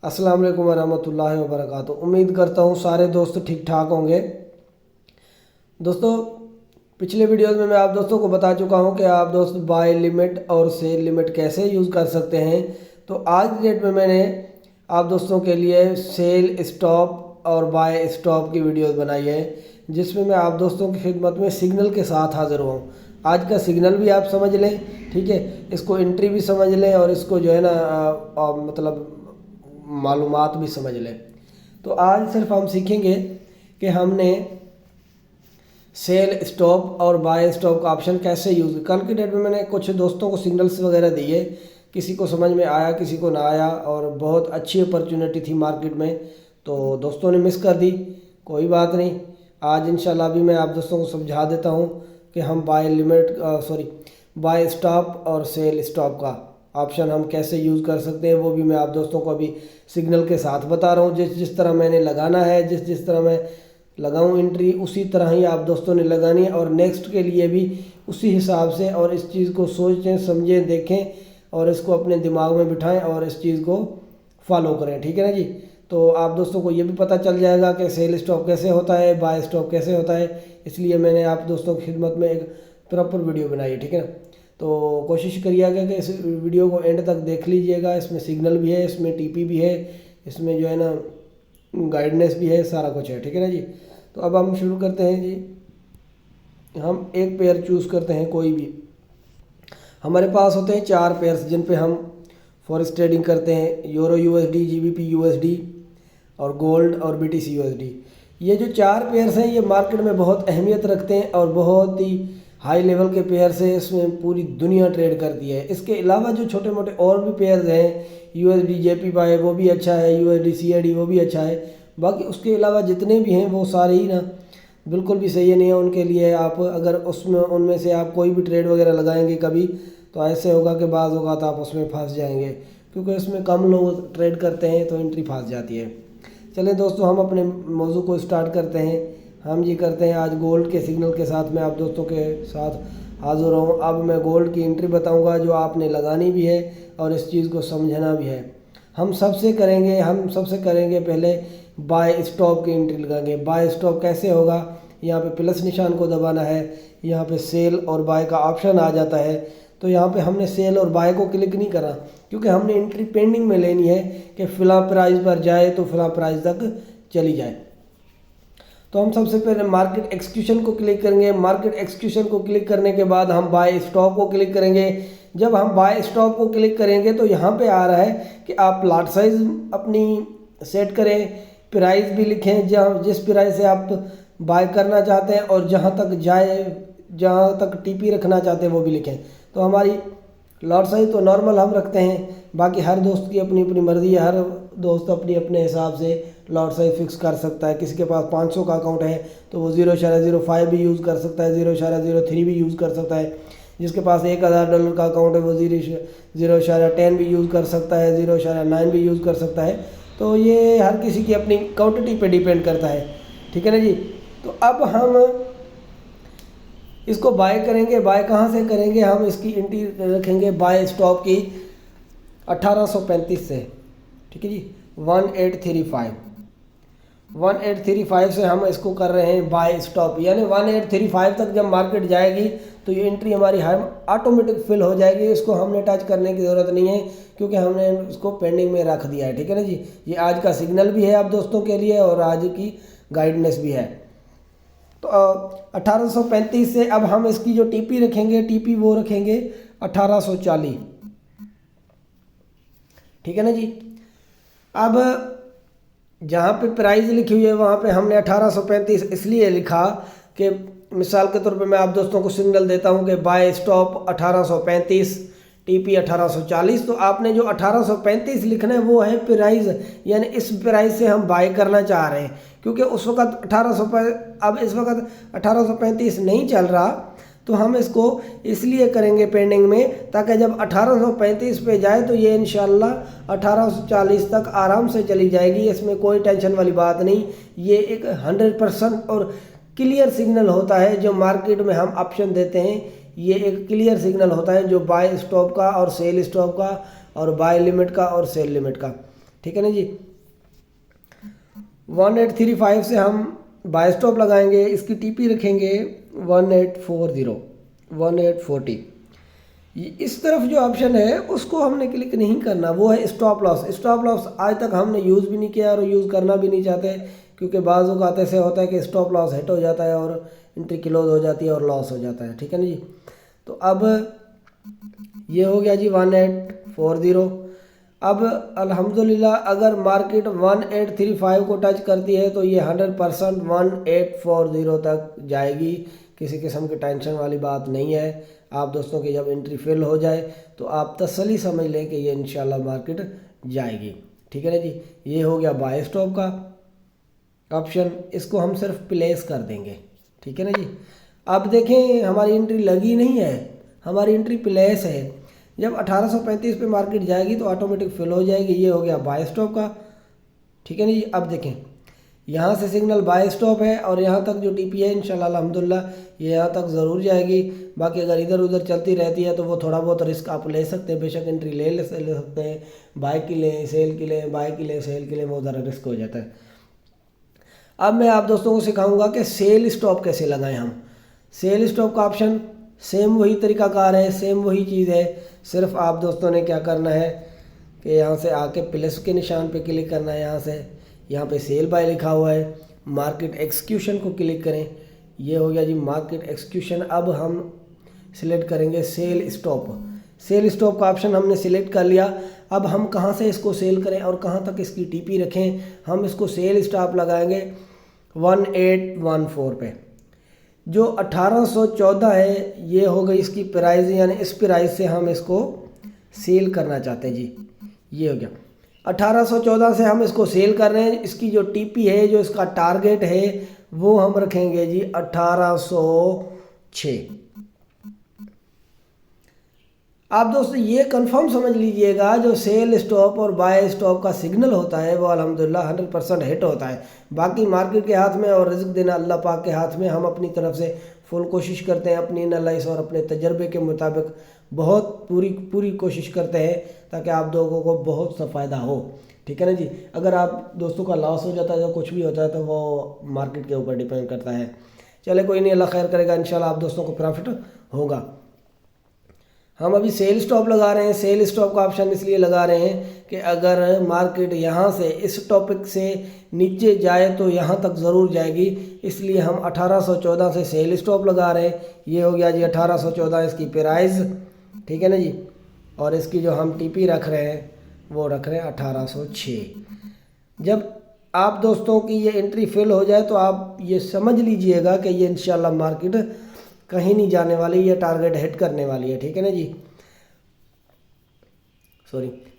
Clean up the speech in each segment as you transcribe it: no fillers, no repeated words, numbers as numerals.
अस्सलाम वालेकुम वरहमतुल्लाहि वबरकातुहू। उम्मीद करता हूँ सारे दोस्त ठीक ठाक होंगे। दोस्तों, पिछले वीडियोस में मैं आप दोस्तों को बता चुका हूँ कि आप दोस्त बाय लिमिट और सेल लिमिट कैसे यूज़ कर सकते हैं। तो आज की डेट में मैंने आप दोस्तों के लिए सेल स्टॉप और बाय स्टॉप की वीडियोस बनाई है, जिसमें मैं आप दोस्तों की खिदमत में सिग्नल के साथ हाज़िर हूँ। आज का सिग्नल भी आप समझ लें, ठीक है, इसको एंट्री भी समझ लें और इसको जो है ना मतलब मालूमात भी समझ लें। तो आज सिर्फ हम सीखेंगे कि हमने सेल स्टॉप और बाय स्टॉप का ऑप्शन कैसे यूज़। कल की डेट में मैंने कुछ दोस्तों को सिग्नल्स वगैरह दिए, किसी को समझ में आया, किसी को ना आया, और बहुत अच्छी अपॉर्चुनिटी थी मार्केट में, तो दोस्तों ने मिस कर दी। कोई बात नहीं, आज इंशाल्लाह भी मैं आप दोस्तों को समझा देता हूँ कि हम बाय स्टॉप और सेल स्टॉप का ऑप्शन हम कैसे यूज़ कर सकते हैं। वो भी मैं आप दोस्तों को अभी सिग्नल के साथ बता रहा हूँ। जिस तरह मैंने लगाना है, जिस तरह मैं लगाऊँ एंट्री, उसी तरह ही आप दोस्तों ने लगानी है, और नेक्स्ट के लिए भी उसी हिसाब से। और इस चीज़ को सोचें, समझें, देखें और इसको अपने दिमाग में बिठाएं और इस चीज़ को फॉलो करें, ठीक है ना जी। तो आप दोस्तों को ये भी पता चल जाएगा कि सेल स्टॉप कैसे होता है, बाय स्टॉप कैसे होता है। इसलिए मैंने आप दोस्तों की खिदमत में एक प्रॉपर वीडियो बनाई है, ठीक है ना। तो कोशिश करिएगा कि इस वीडियो को एंड तक देख लीजिएगा। इसमें सिग्नल भी है, इसमें टीपी भी है, इसमें जो है ना गाइडेंस भी है, सारा कुछ है, ठीक है ना जी। तो अब हम शुरू करते हैं जी। हम एक पेयर चूज़ करते हैं कोई भी। हमारे पास होते हैं 4 पेयर्स जिन पे हम फॉरेक्स ट्रेडिंग करते हैं: यूरो यूएसडी, जीबीपी यूएसडी और गोल्ड और बीटीसी यूएसडी। ये जो 4 पेयर्स हैं ये मार्केट में बहुत अहमियत रखते हैं और बहुत ही हाई लेवल के पेयर से इसमें पूरी दुनिया ट्रेड करती है। इसके अलावा जो छोटे मोटे और भी पेयर्स हैं, यूएसडी जेपीवाई वो भी अच्छा है, यूएसडी सीआईडी वो भी अच्छा है। बाकी उसके अलावा जितने भी हैं वो सारे ही ना बिल्कुल भी सही नहीं है उनके लिए। आप अगर उसमें उनमें से आप कोई भी ट्रेड वगैरह लगाएंगे कभी, तो ऐसे होगा कि बाज़ होगा तो आप उसमें फंस जाएंगे, क्योंकि इसमें कम लोग ट्रेड करते हैं तो एंट्री फंस जाती है। चलें दोस्तों, हम अपने मौजू को स्टार्ट करते हैं। हम जी करते हैं आज गोल्ड के सिग्नल के साथ मैं आप दोस्तों के साथ हाज़िर हूँ। अब मैं गोल्ड की एंट्री बताऊंगा जो आपने लगानी भी है और इस चीज़ को समझना भी है। हम सबसे करेंगे पहले बाय स्टॉप की एंट्री लगाएंगे। बाय स्टॉप कैसे होगा, यहाँ पे प्लस निशान को दबाना है, यहाँ पे सेल और बाय का ऑप्शन आ जाता है। तो यहाँ पे हमने सेल और बाय को क्लिक नहीं करा, क्योंकि हमने एंट्री पेंडिंग में लेनी है कि फ़िलहाल प्राइस पर जाए तो फ़िलहाल प्राइस तक चली जाए। तो हम सबसे पहले मार्केट एक्सक्यूशन को क्लिक करेंगे। मार्केट एक्सक्यूशन को क्लिक करने के बाद हम बाय स्टॉप को क्लिक करेंगे। जब हम बाय स्टॉप को क्लिक करेंगे तो यहाँ पे आ रहा है कि आप लॉट साइज अपनी सेट करें, प्राइस भी लिखें जहाँ जिस प्राइस से आप बाय करना चाहते हैं, और जहाँ तक टीपी रखना चाहते हैं वो भी लिखें। तो हमारी लॉट साइज तो नॉर्मल हम रखते हैं, बाकी हर दोस्त की अपनी अपनी मर्ज़ी है। हर दोस्त अपनी अपने हिसाब से लॉट साइज फिक्स कर सकता है। किसी के पास 500 का अकाउंट है तो वो 0.05 भी यूज़ कर सकता है, 0.03 भी यूज़ कर सकता है। जिसके पास $1000 का अकाउंट है वो 0.10 भी यूज़ कर सकता है, 0.9 भी यूज़ कर सकता है। तो ये हर किसी की अपनी क्वांटिटी पे डिपेंड करता है, ठीक है ना जी। तो अब हम इसको बाय करेंगे। बाय कहाँ से करेंगे, हम इसकी एंट्री रखेंगे बाय स्टॉप की 1835 से, ठीक है जी। 1835 से हम इसको कर रहे हैं बाय स्टॉप, यानी 1835 तक जब मार्केट जाएगी तो ये एंट्री हमारी ऑटोमेटिक फिल हो जाएगी। इसको हमने टच करने की ज़रूरत नहीं है, क्योंकि हमने इसको पेंडिंग में रख दिया है, ठीक है ना जी। ये आज का सिग्नल भी है आप दोस्तों के लिए और आज की गाइडेंस भी है। तो 1835 से अब हम इसकी जो टीपी रखेंगे, टीपी वो रखेंगे 1840, ठीक है ना जी। अब जहाँ पे प्राइस लिखी हुई है वहाँ पे हमने 1835 इसलिए लिखा कि मिसाल के तौर पे मैं आप दोस्तों को सिग्नल देता हूँ कि बाय स्टॉप 1835, टीपी 1840। तो आपने जो 1835 लिखना है वो है प्राइस, यानी इस प्राइस से हम बाय करना चाह रहे हैं, क्योंकि उस वक्त 1835 नहीं चल रहा। तो हम इसको इसलिए करेंगे पेंडिंग में, ताकि जब 1835 पे जाए तो ये इंशाल्लाह 1840 तक आराम से चली जाएगी। इसमें कोई टेंशन वाली बात नहीं। ये एक 100% और क्लियर सिग्नल होता है जो मार्केट में हम ऑप्शन देते हैं। ये एक क्लियर सिग्नल होता है जो बाय स्टॉप का और सेल स्टॉप का और बाय लिमिट का और सेल लिमिट का। ठीक है ना जी। 1835 से हम बाय स्टॉप लगाएंगे, इसकी टीपी रखेंगे 1840 1840। इस तरफ जो ऑप्शन है उसको हमने क्लिक नहीं करना, वो है स्टॉप लॉस। स्टॉप लॉस आज तक हमने यूज़ भी नहीं किया और यूज़ करना भी नहीं चाहते, क्योंकि बाज़ औक़ात ऐसे होता है कि स्टॉप लॉस हिट हो जाता है और एंट्री क्लोज हो जाती है और लॉस हो जाता है, ठीक है ना जी। तो अब ये हो गया जी 1840। अब अल्हम्दुलिल्लाह अगर मार्केट 1835 को टच करती है तो ये 100% 1840 तक जाएगी, किसी किस्म की टेंशन वाली बात नहीं है। आप दोस्तों की जब एंट्री फिल हो जाए तो आप तसल्ली समझ लें कि ये इंशाल्लाह मार्केट जाएगी, ठीक है ना जी। ये हो गया बाय स्टॉप का ऑप्शन, इसको हम सिर्फ प्लेस कर देंगे, ठीक है ना जी। अब देखें हमारी एंट्री लगी नहीं है, हमारी एंट्री प्लेस है। जब 1835 पे मार्केट जाएगी तो ऑटोमेटिक फिल हो जाएगी। ये हो गया बाय स्टॉप का, ठीक है ना जी। अब देखें यहाँ से सिग्नल बाय स्टॉप है और यहाँ तक जो टीपी है इंशाल्लाह अल्हम्दुलिल्लाह ये यहाँ तक ज़रूर जाएगी। बाकी अगर इधर उधर चलती रहती है तो वो थोड़ा बहुत रिस्क आप ले सकते हैं, बेशक एंट्री ले सकते हैं, बाय की लें सेल की लें, बाय की लें सेल की लें, वो ज़रा रिस्क हो जाता है। अब मैं आप दोस्तों को सिखाऊंगा कि सेल स्टॉप कैसे लगाएं हम। सेल स्टॉप का ऑप्शन सेम वही तरीकाकार है, सेम वही चीज़ है। सिर्फ आप दोस्तों ने क्या करना है कि यहाँ से आके प्लस के निशान पे क्लिक करना है, यहाँ पे सेल बाय लिखा हुआ है, मार्केट एक्सक्यूशन को क्लिक करें। ये हो गया जी मार्केट एक्सक्यूशन। अब हम सिलेक्ट करेंगे सेल स्टॉप। सेल स्टॉप का ऑप्शन हमने सिलेक्ट कर लिया। अब हम कहाँ से इसको सेल करें और कहाँ तक इसकी टीपी रखें, हम इसको सेल स्टॉप लगाएंगे 1814 पे। जो 1814 है ये हो गई इसकी प्राइस, यानी इस प्राइस से हम इसको सेल करना चाहते हैं जी। ये हो गया 1814 से हम इसको सेल कर रहे हैं। इसकी जो टीपी है, जो इसका टारगेट है, वो हम रखेंगे जी 1806। आप दोस्तों ये कंफर्म समझ लीजिएगा, जो सेल स्टॉप और बाय स्टॉप का सिग्नल होता है वो अल्हम्दुलिल्लाह 100% हिट होता है। बाकी मार्केट के हाथ में और रिस्क देना अल्लाह पाक के हाथ में। हम अपनी तरफ से फुल कोशिश करते हैं, अपनी एनालाइज और अपने तजर्बे के मुताबिक बहुत पूरी कोशिश करते हैं ताकि आप लोगों को बहुत सा फ़ायदा हो, ठीक है ना जी। अगर आप दोस्तों का लॉस हो जाता है या कुछ भी होता है तो वो मार्केट के ऊपर डिपेंड करता है। चले कोई नहीं, अल्लाह खैर करेगा, इंशाल्लाह आप दोस्तों को प्रॉफिट होगा। हम अभी सेल स्टॉप लगा रहे हैं। सेल स्टॉप का ऑप्शन इसलिए लगा रहे हैं कि अगर मार्केट यहाँ से इस टॉपिक से नीचे जाए तो यहाँ तक ज़रूर जाएगी, इसलिए हम 1814 से सेल स्टॉप लगा रहे हैं। ये हो गया जी 1814 इसकी प्राइस, ठीक है ना जी। और इसकी जो हम टीपी रख रहे हैं वो रख रहे हैं 1806। जब आप दोस्तों की ये एंट्री फिल हो जाए तो आप ये समझ लीजिएगा कि ये इंशाल्लाह मार्केट कहीं नहीं जाने वाली, ये टारगेट हिट करने वाली है, ठीक है ना जी।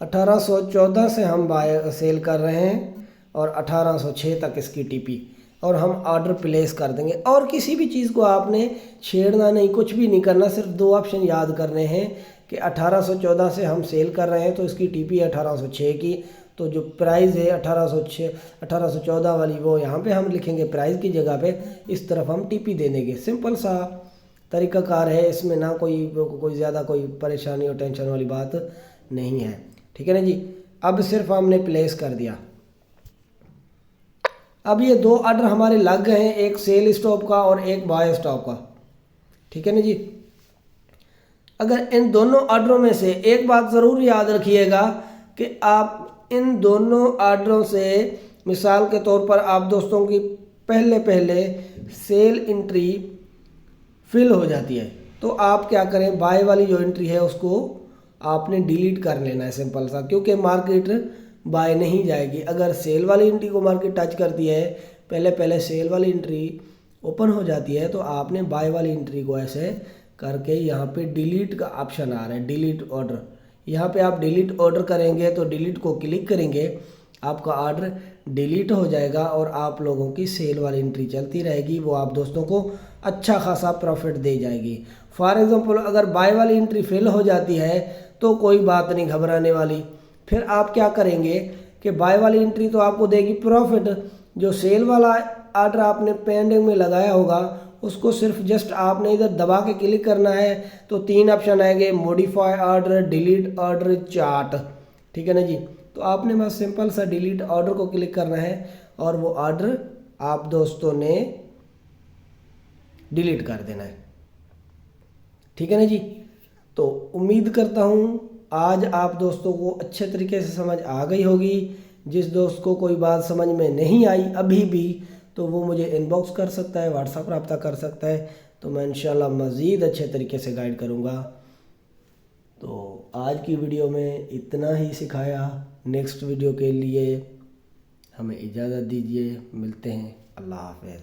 1814 से हम बाय सेल कर रहे हैं और 1806 तक इसकी टीपी, और हम ऑर्डर प्लेस कर देंगे। और किसी भी चीज़ को आपने छेड़ना नहीं, कुछ भी नहीं करना, सिर्फ दो ऑप्शन याद करने हैं कि 1814 से हम सेल कर रहे हैं तो इसकी टीपी 1806 की, तो जो प्राइस है 1814 वाली वो यहाँ पे हम लिखेंगे प्राइस की जगह पे, इस तरफ हम टीपी दे देंगे। सिंपल सा तरीकाकार है, इसमें ना कोई ज़्यादा कोई परेशानी और टेंशन वाली बात नहीं है, ठीक है ना जी। अब सिर्फ हमने प्लेस कर दिया। अब ये दो ऑर्डर हमारे लग गए हैं, एक सेल स्टॉप का और एक बाय स्टॉप का, ठीक है ना जी। अगर इन दोनों ऑर्डरों में से एक बात ज़रूर याद रखिएगा कि आप इन दोनों ऑर्डरों से, मिसाल के तौर पर आप दोस्तों की पहले सेल एंट्री फिल हो जाती है तो आप क्या करें, बाय वाली जो एंट्री है उसको आपने डिलीट कर लेना है, सिंपल सा, क्योंकि मार्केट बाय नहीं जाएगी। अगर सेल वाली एंट्री को मार्केट टच करती है, पहले सेल वाली एंट्री ओपन हो जाती है, तो आपने बाय वाली एंट्री को ऐसे करके यहाँ पे डिलीट का ऑप्शन आ रहा है, डिलीट ऑर्डर। यहाँ पे आप डिलीट ऑर्डर करेंगे तो डिलीट को क्लिक करेंगे, आपका ऑर्डर डिलीट हो जाएगा और आप लोगों की सेल वाली एंट्री चलती रहेगी, वो आप दोस्तों को अच्छा खासा प्रॉफिट दे जाएगी। फॉर एग्जांपल अगर बाय वाली एंट्री फेल हो जाती है तो कोई बात नहीं घबराने वाली, फिर आप क्या करेंगे कि बाय वाली एंट्री तो आपको देगी प्रॉफिट, जो सेल वाला ऑर्डर आपने पेंडिंग में लगाया होगा उसको सिर्फ जस्ट आपने इधर दबा के क्लिक करना है, तो तीन ऑप्शन आएंगे, modify order, delete order, chart, ठीक है ना जी। तो आपने बस सिंपल सा डिलीट ऑर्डर को क्लिक करना है और वो ऑर्डर आप दोस्तों ने डिलीट कर देना है। ठीक है ना जी। तो उम्मीद करता हूँ आज आप दोस्तों को अच्छे तरीके से समझ आ गई होगी। जिस दोस्त को कोई बात समझ में नहीं आई अभी भी, तो वो मुझे इनबॉक्स कर सकता है, व्हाट्सएप रब्ता कर सकता है, तो मैं इंशाल्लाह मज़ीद अच्छे तरीके से गाइड करूँगा। तो आज की वीडियो में इतना ही सिखाया। नेक्स्ट वीडियो के लिए हमें इजाज़त दीजिए, मिलते हैं, अल्लाह हाफ़िज़।